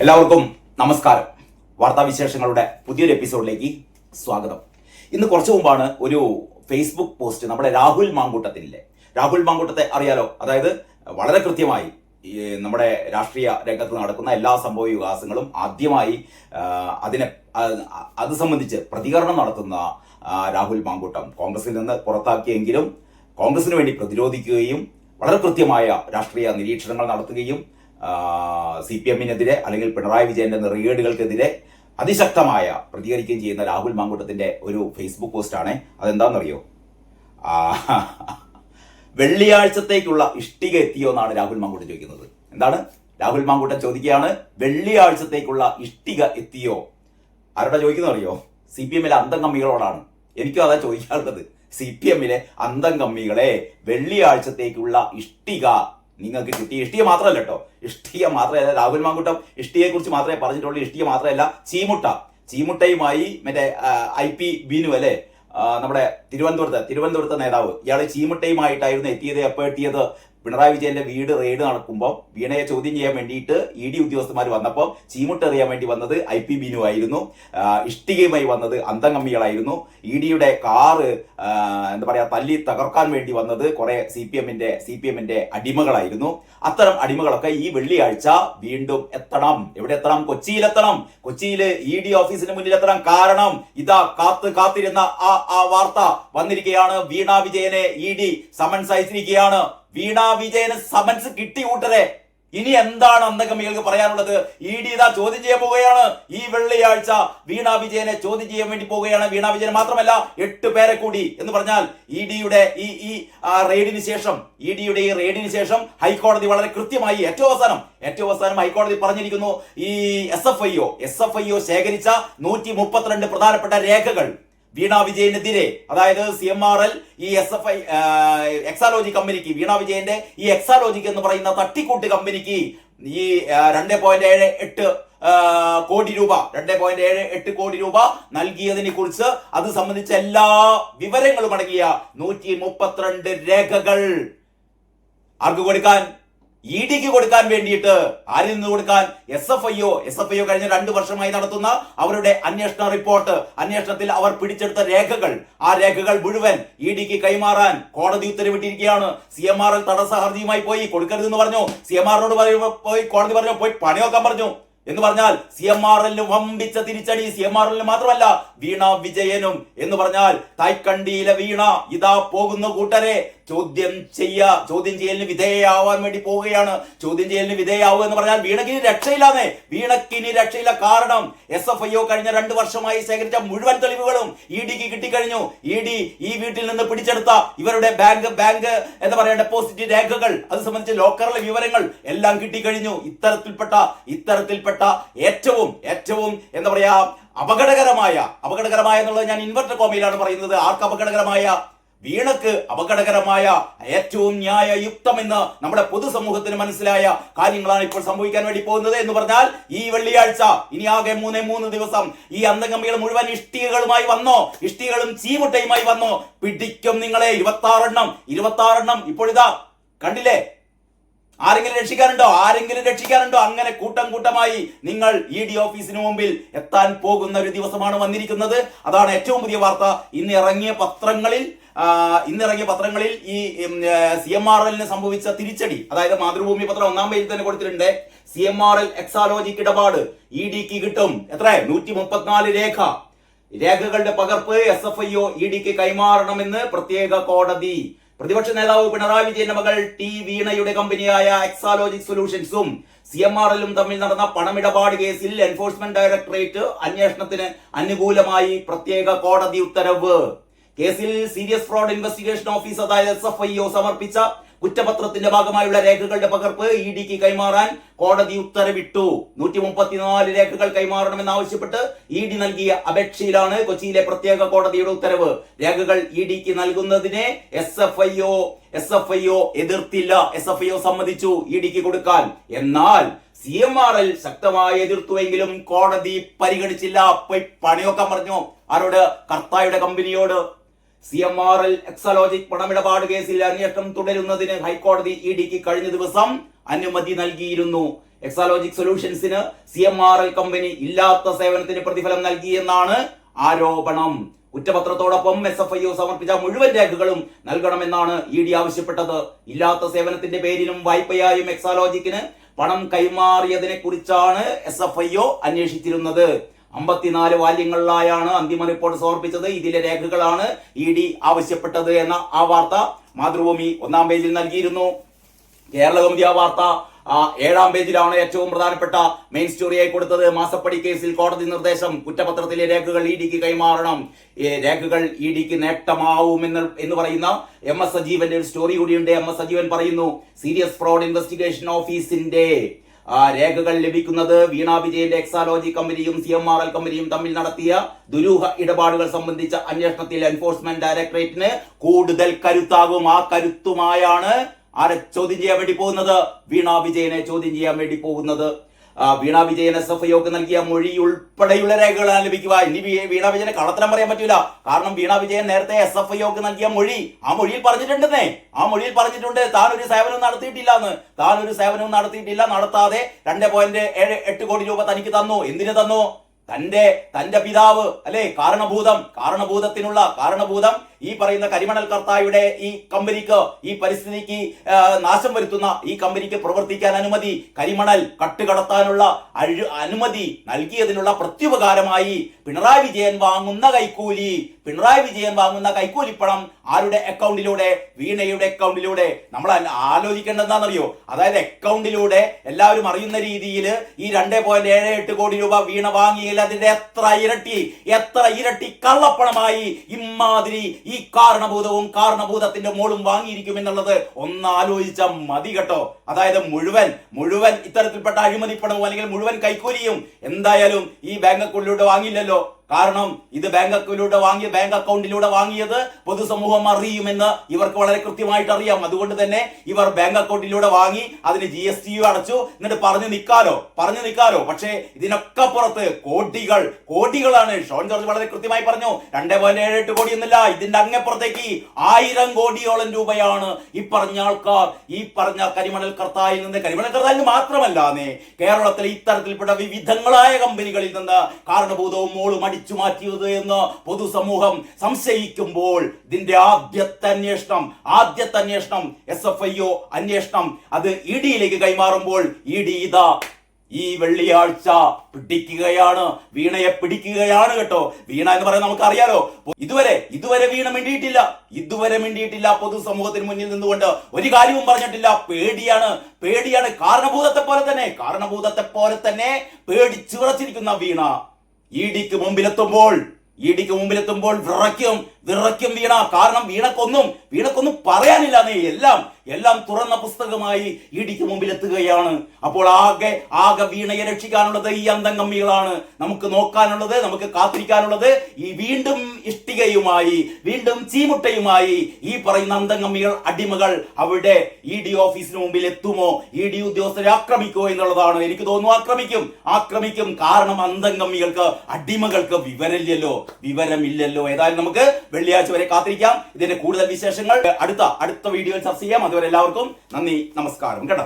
എല്ലാവർക്കും നമസ്കാരം. വാർത്താവിശേഷങ്ങളുടെ പുതിയൊരു എപ്പിസോഡിലേക്ക് സ്വാഗതം. ഇന്ന് കുറച്ചു മുമ്പാണ് ഒരു ഫേസ്ബുക്ക് പോസ്റ്റ് നമ്മുടെ രാഹുൽ മാങ്കൂട്ടത്തെ അറിയാലോ. അതായത് വളരെ കൃത്യമായി നമ്മുടെ രാഷ്ട്രീയ രംഗത്ത് നടക്കുന്ന എല്ലാ സംഭവ വികാസങ്ങളും ആദ്യമായി അത് സംബന്ധിച്ച് പ്രതികരണം നടത്തുന്ന രാഹുൽ മാങ്കൂട്ടം കോൺഗ്രസിൽ നിന്ന് പുറത്താക്കിയെങ്കിലും കോൺഗ്രസിന് വേണ്ടി പ്രതിരോധിക്കുകയും വളരെ കൃത്യമായ രാഷ്ട്രീയ നിരീക്ഷണങ്ങൾ നടത്തുകയും CPM-നെതിരെ അല്ലെങ്കിൽ പിണറായി വിജയന്റെ നെറികേടുകൾക്കെതിരെ അതിശക്തമായ പ്രതികരിക്കുകയും ചെയ്യുന്ന രാഹുൽ മാങ്കൂട്ടത്തിന്റെ ഒരു ഫേസ്ബുക്ക് പോസ്റ്റാണ്. അതെന്താണെന്നറിയോ? വെള്ളിയാഴ്ചത്തേക്കുള്ള ഇഷ്ടിക എത്തിയോ എന്നാണ് രാഹുൽ മാങ്കൂട്ടം ചോദിക്കുന്നത്. എന്താണ് രാഹുൽ മാങ്കൂട്ടം ചോദിക്കുകയാണ്? വെള്ളിയാഴ്ചത്തേക്കുള്ള ഇഷ്ടിക എത്തിയോ? ആരോടാ ചോദിക്കുന്നത് അറിയോ? CPM-ലെ അന്തം കമ്മികളോടാണ്. എനിക്കും അതാ ചോദിക്കാറുള്ളത്. CPM-ലെ അന്തം കമ്മികളെ, വെള്ളിയാഴ്ചത്തേക്കുള്ള ഇഷ്ടിക നിങ്ങൾക്ക് കിട്ടിയ ഇഷ്ടിക മാത്രമല്ല കേട്ടോ, ഇഷ്ടിക മാത്രമല്ല. രാഹുൽ മാങ്കൂട്ടം ഇഷ്ടികയെ കുറിച്ച് മാത്രമേ പറഞ്ഞിട്ടുള്ളൂ. ഇഷ്ടിക മാത്രമല്ല, ചീമുട്ടയുമായി മറ്റേ IP ബീനു അല്ലേ, നമ്മുടെ തിരുവനന്തപുരത്തെ നേതാവ്, ഇയാളെ ചീമുട്ടയുമായിട്ടായിരുന്നു എത്തിയത്. എപ്പോൾ എത്തിയത്? പിണറായി വിജയന്റെ വീട് റെയ്ഡ് നടക്കുമ്പോൾ വീണയെ ചോദ്യം ചെയ്യാൻ വേണ്ടിയിട്ട് ED ഉദ്യോഗസ്ഥന്മാർ വന്നപ്പോൾ ചീമുട്ട എറിയാൻ വേണ്ടി വന്നത് IP ബീനു ആയിരുന്നു. ഇഷ്ടികയുമായി വന്നത് അന്തം കമ്മികളായിരുന്നു. EDയുടെ കാറ് തല്ലി തകർക്കാൻ വേണ്ടി വന്നത് കുറെ CPM-ന്റെ അടിമകളായിരുന്നു. അത്തരം അടിമകളൊക്കെ ഈ വെള്ളിയാഴ്ച വീണ്ടും എത്തണം. എവിടെ എത്തണം? കൊച്ചിയിലെത്തണം. കൊച്ചിയിൽ ED ഓഫീസിന് മുന്നിലെത്തണം. കാരണം ഇതാ കാത്തിരുന്ന ആ വാർത്ത വന്നിരിക്കുകയാണ്. വീണ വിജയനെ ED സമൻസ് അയച്ചിരിക്കുകയാണ്. വീണ വിജയന് സമൻസ് കിട്ടി കൂട്ടരെ. ഇനി എന്താണ് അന്തകമ്മികൾക്ക് പറയാനുള്ളത്? ED ഇതാ ചോദ്യം ചെയ്യാൻ പോവുകയാണ്. ഈ വെള്ളിയാഴ്ച വീണ വിജയനെ ചോദ്യം ചെയ്യാൻ വേണ്ടി പോവുകയാണ്. വീണ വിജയൻ മാത്രമല്ല 8 പേരെ കൂടി. എന്ന് പറഞ്ഞാൽ EDയുടെ ഈ റെയ്ഡിന് ശേഷം ഹൈക്കോടതി വളരെ കൃത്യമായി ഏറ്റവും അവസാനം ഹൈക്കോടതി പറഞ്ഞിരിക്കുന്നു, ഈ SFIO ശേഖരിച്ച 132 പ്രധാനപ്പെട്ട രേഖകൾ വീണ വിജയനെതിരെ, അതായത് CMRL ഈ എക്സാലോജി കമ്പനിക്ക്, വീണ വിജയന്റെ ഈ എക്സാലോജിക് എന്ന് പറയുന്ന തട്ടിക്കൂട്ട് കമ്പനിക്ക് ഈ 2.78 കോടി രൂപ നൽകിയതിനെ കുറിച്ച് അത് സംബന്ധിച്ച എല്ലാ വിവരങ്ങളും അടങ്ങിയ 132 രേഖകൾ ആർക്ക് കൊടുക്കാൻ? EDക്ക് കൊടുക്കാൻ വേണ്ടിയിട്ട്. ആരിൽ നിന്ന് കൊടുക്കാൻ? SFIO കഴിഞ്ഞ 2 വർഷമായി നടത്തുന്ന അവരുടെ അന്വേഷണ റിപ്പോർട്ട്, അന്വേഷണത്തിൽ അവർ പിടിച്ചെടുത്ത രേഖകൾ, ആ രേഖകൾ മുഴുവൻ EDക്ക് കൈമാറാൻ കോടതി ഉത്തരവിട്ടിരിക്കുകയാണ്. CMRL തടസ്സ ഹർജിയുമായി പോയി കൊടുക്കരുതെന്ന് പറഞ്ഞു. CMRLോട് പോയി കോടതി പറഞ്ഞു, പോയി പണിയൊക്കാൻ പറഞ്ഞു. എന്ന് പറഞ്ഞാൽ CMRLന് വമ്പിച്ച തിരിച്ചടി. CMRLന് മാത്രമല്ല, വീണ വിജയനും. എന്ന് പറഞ്ഞാൽ തായ്ക്കണ്ടിയിലെ വീണ ഇതാ പോകുന്ന കൂട്ടരെ ചോദ്യം ചെയ്യലിന് വിധേയയാവാൻ വേണ്ടി പോവുകയാണ്. ചോദ്യം ചെയ്യലിന് വിധേയയാവുക എന്ന് പറഞ്ഞാൽ വീണക്കിനി രക്ഷയില്ല. കാരണം SFIO കഴിഞ്ഞ 2 വർഷമായി ശേഖരിച്ച മുഴുവൻ തെളിവുകളും EDക്ക് കിട്ടിക്കഴിഞ്ഞു. ED ഈ വീട്ടിൽ നിന്ന് പിടിച്ചെടുത്ത ഇവരുടെ ബാങ്ക് ഡെപ്പോസിറ്റ് രേഖകൾ, അത് സംബന്ധിച്ച് ലോക്കറിലെ വിവരങ്ങൾ എല്ലാം കിട്ടിക്കഴിഞ്ഞു. ഇത്തരത്തിൽപ്പെട്ട ഏറ്റവും അപകടകരമായ എന്നുള്ളത് ഞാൻ ഇൻവെർട്ടർ കോമയിലാണ് പറയുന്നത്. ആർക്ക് അപകടകരമായ? വീണക്ക് അപകടകരമായ, ഏറ്റവും ന്യായയുക്തമെന്ന് നമ്മുടെ പൊതുസമൂഹത്തിന് മനസ്സിലായ കാര്യങ്ങളാണ് ഇപ്പോൾ സംഭവിക്കാൻ വേണ്ടി പോകുന്നത്. എന്ന് പറഞ്ഞാൽ ഈ വെള്ളിയാഴ്ച ഇനി ആകെ 3 ദിവസം ഈ അന്തംകമ്മികൾ മുഴുവൻ ഇഷ്ടികളും ചീമുട്ടയുമായി വന്നോ. പിടിക്കും നിങ്ങളെ. 26 എണ്ണം ഇപ്പോൾ ഇതാ കണ്ടില്ലേ? ആരെങ്കിലും രക്ഷിക്കാനുണ്ടോ? അങ്ങനെ കൂട്ടമായി നിങ്ങൾ ED ഓഫീസിന് മുമ്പിൽ എത്താൻ പോകുന്ന ഒരു ദിവസമാണ് വന്നിരിക്കുന്നത്. അതാണ് ഏറ്റവും പുതിയ വാർത്ത. ഇന്ന് ഇറങ്ങിയ പത്രങ്ങളിൽ ഈ CMRLന് സംഭവിച്ച തിരിച്ചടി, അതായത് മാതൃഭൂമി പത്രം 1-ാം പേജിൽ തന്നെ കൊടുത്തിട്ടുണ്ട്. CMRL എക്സാലോജിക് ഇടപാട് EDക്ക് കിട്ടും. എത്ര? 134 രേഖകളുടെ പകർപ്പ് SFIO EDക്ക് കൈമാറണമെന്ന് പ്രത്യേക കോടതി. പ്രതിപക്ഷ നേതാവ് പിണറായി വിജയന്റെ മകൾ വീണയുടെ കമ്പനിയായ എക്സാലോജിക് സൊല്യൂഷൻസും CMRLും തമ്മിൽ നടന്ന പണമിടപാട് കേസിൽ എൻഫോഴ്സ്മെന്റ് ഡയറക്ടറേറ്റ് അന്വേഷണത്തിന് അനുകൂലമായി പ്രത്യേക കോടതി ഉത്തരവ്. കേസിൽ സീരിയസ് ഫ്രോഡ് ഇൻവെസ്റ്റിഗേഷൻ ഓഫീസ്, അതായത് SFIO സമർപ്പിച്ച കുറ്റപത്രത്തിന്റെ ഭാഗമായുള്ള രേഖകളുടെ പകർപ്പ് EDക്ക് കൈമാറാൻ കോടതി ഉത്തരവിട്ടു. 134 രേഖകൾ കൈമാറണമെന്നാവശ്യപ്പെട്ട് ED നൽകിയ അപേക്ഷയിലാണ് കൊച്ചിയിലെ പ്രത്യേക കോടതിയുടെ ഉത്തരവ്. രേഖകൾ EDക്ക് നൽകുന്നതിനെ SFIO എതിർത്തില്ല. SFIO സമ്മതിച്ചു EDക്ക് കൊടുക്കാൻ. എന്നാൽ CMRL ശക്തമായി എതിർത്തുവെങ്കിലും കോടതി പരിഗണിച്ചില്ല. പോയി പണിയൊക്കാൻ പറഞ്ഞു. ആരോട്? കർത്തായുടെ കമ്പനിയോട്. CMRL എക്സാലോജിക് പണമിടപാട് കേസിൽ അന്വേഷണം തുടരുന്നതിന് ഹൈക്കോടതി EDക്ക് കഴിഞ്ഞ ദിവസം അനുമതി നൽകിയിരുന്നു. എക്സാലോജിക് സൊല്യൂഷൻസിന് CMRL കമ്പനി ഇല്ലാത്ത സേവനത്തിന് പ്രതിഫലം നൽകിയെന്നാണ് ആരോപണം. കുറ്റപത്രത്തോടൊപ്പം SFIO സമർപ്പിച്ച മുഴുവൻ രേഖകളും നൽകണമെന്നാണ് ED ആവശ്യപ്പെട്ടത്. ഇല്ലാത്ത സേവനത്തിന്റെ പേരിലും വായ്പയായും എക്സാലോജിക്കിന് പണം കൈമാറിയതിനെ കുറിച്ചാണ് SFIO അന്വേഷിച്ചിരുന്നത്. 54 വാല്യങ്ങളിലായാണ് അന്തിമ റിപ്പോർട്ട് സമർപ്പിച്ചത്. ഇതിലെ രേഖകളാണ് ED ആവശ്യപ്പെട്ടത് എന്ന ആ വാർത്ത മാതൃഭൂമി 1-ാം പേജിൽ നൽകിയിരുന്നു. കേരളകൗമുദി ആ വാർത്ത 7-ാം പേജിലാണ് ഏറ്റവും പ്രധാനപ്പെട്ട മെയിൻ സ്റ്റോറിയായി കൊടുത്തത്. മാസപ്പടി കേസിൽ കോടതി നിർദ്ദേശം, കുറ്റപത്രത്തിലെ രേഖകൾ EDക്ക് കൈമാറണം. രേഖകൾ EDക്ക് നേട്ടമാവുമെന്ന് പറയുന്ന MS സജീവന്റെ ഒരു സ്റ്റോറി കൂടിയുണ്ട്. MS സജീവൻ പറയുന്നു, സീരിയസ് ഫ്രോഡ് ഇൻവെസ്റ്റിഗേഷൻ ഓഫീസിന്റെ രേഖകൾ ലഭിക്കുന്നത് വീണ വിജയന്റെ എക്സാലോജി കമ്പനിയും CMRL കമ്പനിയും തമ്മിൽ നടത്തിയ ദുരൂഹ ഇടപാടുകൾ സംബന്ധിച്ച അന്വേഷണത്തിൽ എൻഫോഴ്സ്മെന്റ് ഡയറക്ടറേറ്റിന് കൂടുതൽ കരുത്താകും. ആ കരുത്തുമായാണ് ആരെ ചോദ്യം ചെയ്യാൻ വേണ്ടി പോകുന്നത്? വീണ വിജയനെ ചോദ്യം ചെയ്യാൻ വേണ്ടി പോകുന്നത്. വീണ വിജയൻ SFIOക്ക് നൽകിയ മൊഴി ഉൾപ്പെടെയുള്ള രേഖകളാണ് ലഭിക്കുക. ഇനി വീണ വിജയനെ കള്ളത്തരം പറയാൻ പറ്റൂല. കാരണം വീണ വിജയൻ നേരത്തെ SFIOക്ക് നൽകിയ മൊഴി, ആ മൊഴിയിൽ പറഞ്ഞിട്ടുണ്ടെന്നേ. ആ മൊഴിയിൽ പറഞ്ഞിട്ടുണ്ട് താൻ ഒരു സേവനവും നടത്തിയിട്ടില്ല. നടത്താതെ 2.78 കോടി രൂപ തനിക്ക് തന്നു. എന്തിനു തന്നു? തന്റെ പിതാവ് അല്ലെ കാരണഭൂതം ഈ പറയുന്ന കരിമണൽ കർത്തായുടെ ഈ കമ്പനിക്ക്, ഈ പരിസ്ഥിതിക്ക് നാശം വരുത്തുന്ന ഈ കമ്പനിക്ക് പ്രവർത്തിക്കാൻ അനുമതി, കരിമണൽ കട്ടുകടത്താനുള്ള അനുമതി നൽകിയതിനുള്ള പ്രത്യുപകാരമായി പിണറായി വിജയൻ വാങ്ങുന്ന കൈക്കൂലിപ്പണം ആരുടെ അക്കൗണ്ടിലൂടെ? വീണയുടെ അക്കൗണ്ടിലൂടെ. നമ്മൾ ആലോചിക്കേണ്ടതെന്താണെന്നറിയോ? അതായത് അക്കൗണ്ടിലൂടെ എല്ലാവരും അറിയുന്ന രീതിയിൽ ഈ 2.78 കോടി രൂപ വീണ വാങ്ങിയതിൽ അതിന്റെ എത്ര ഇരട്ടി കള്ളപ്പണമായി ഇമാതിരി ഈ കാരണഭൂതത്തിന്റെ മോളും വാങ്ങിയിരിക്കും എന്നുള്ളത് ഒന്ന് ആലോചിച്ച മതി കേട്ടോ. അതായത് മുഴുവൻ ഇത്തരത്തിൽപ്പെട്ട അഴിമതിപ്പണവും അല്ലെങ്കിൽ മുഴുവൻ കൈക്കൂലിയും എന്തായാലും ഈ ബാങ്ക് അക്കൗണ്ടിലൂടെ വാങ്ങിയില്ലല്ലോ. കാരണം ഇത് ബാങ്ക് അക്കൗണ്ടിലൂടെ വാങ്ങിയത് പൊതുസമൂഹം അറിയുമെന്ന് ഇവർക്ക് വളരെ കൃത്യമായിട്ട് അറിയാം. അതുകൊണ്ട് തന്നെ ഇവർ ബാങ്ക് അക്കൗണ്ടിലൂടെ വാങ്ങി അതിന് GST അടച്ചു. എന്നിട്ട് പറഞ്ഞു നിൽക്കാലോ. പക്ഷേ ഇതിനൊക്കെ പുറത്ത് കോടികളാണ്. ഷോൺ ജോർജ് വളരെ കൃത്യമായി പറഞ്ഞു, 2.78 കോടി എന്നല്ല, ഇതിന്റെ അങ്ങപ്പുറത്തേക്ക് 1000 കോടിയോളം രൂപയാണ് ഈ പറഞ്ഞ ആൾക്കാർ ഈ പറഞ്ഞ കരിമണൽ കർത്തായിൽ നിന്ന് മാത്രമല്ലാന്നേ കേരളത്തിലെ ഇത്തരത്തിൽപ്പെട്ട വിവിധങ്ങളായ കമ്പനികളിൽ നിന്ന് കാരണഭൂതവും മോളും അടിച്ചു മാറ്റിയത് എന്ന് പൊതുസമൂഹം സംശയിക്കുമ്പോൾ ഇതിന്റെ ആദ്യത്തെ അന്വേഷണം SFIO അന്വേഷണം അത് EDയിലേക്ക് കൈമാറുമ്പോൾ ED ഈ വെള്ളിയാഴ്ച വീണയെ പിടിക്കുകയാണ് കേട്ടോ. വീണ എന്ന് പറയുന്നത് നമുക്ക് ഇതുവരെ വീണ മിണ്ടിയിട്ടില്ല. പൊതുസമൂഹത്തിന് മുന്നിൽ നിന്നുകൊണ്ട് ഒരു കാര്യവും പറഞ്ഞിട്ടില്ല. പേടിയാണ്. കാരണഭൂതത്തെ പോലെ തന്നെ പേടിച്ചു വിറച്ചിരിക്കുന്ന വീണ EDക്ക് മുമ്പിലെത്തുമ്പോൾ വിറയ്ക്കും വീണ. കാരണം വീണക്കൊന്നും പറയാനില്ല. എല്ലാം തുറന്ന പുസ്തകമായി EDക്ക് മുമ്പിൽ എത്തുകയാണ്. അപ്പോൾ ആകെ വീണയെ രക്ഷിക്കാനുള്ളത് ഈ അന്തംഗമ്മികളാണ്. നമുക്ക് നോക്കാനുള്ളത്, നമുക്ക് കാത്തിരിക്കാനുള്ളത് ഈ വീണ്ടും ഇഷ്ടികയുമായി, വീണ്ടും ചീമുട്ടയുമായി ഈ പറയുന്ന അന്തംഗമ്മികൾ, അടിമകൾ അവിടെ ED ഓഫീസിന് മുമ്പിൽ എത്തുമോ? ED ഉദ്യോഗസ്ഥരെ ആക്രമിക്കുമോ എന്നുള്ളതാണ്. എനിക്ക് തോന്നുന്നു ആക്രമിക്കും. കാരണം അന്തംഗമ്മികൾക്ക്, അടിമകൾക്ക് വിവരമില്ലല്ലോ. ഏതായാലും നമുക്ക് വെള്ളിയാഴ്ച വരെ കാത്തിരിക്കാം. ഇതിന്റെ കൂടുതൽ വിശേഷങ്ങൾ അടുത്ത വീഡിയോയിൽ ചർച്ച ചെയ്യാം. അതുവരെ എല്ലാവർക്കും നന്ദി, നമസ്കാരം കേട്ടോ.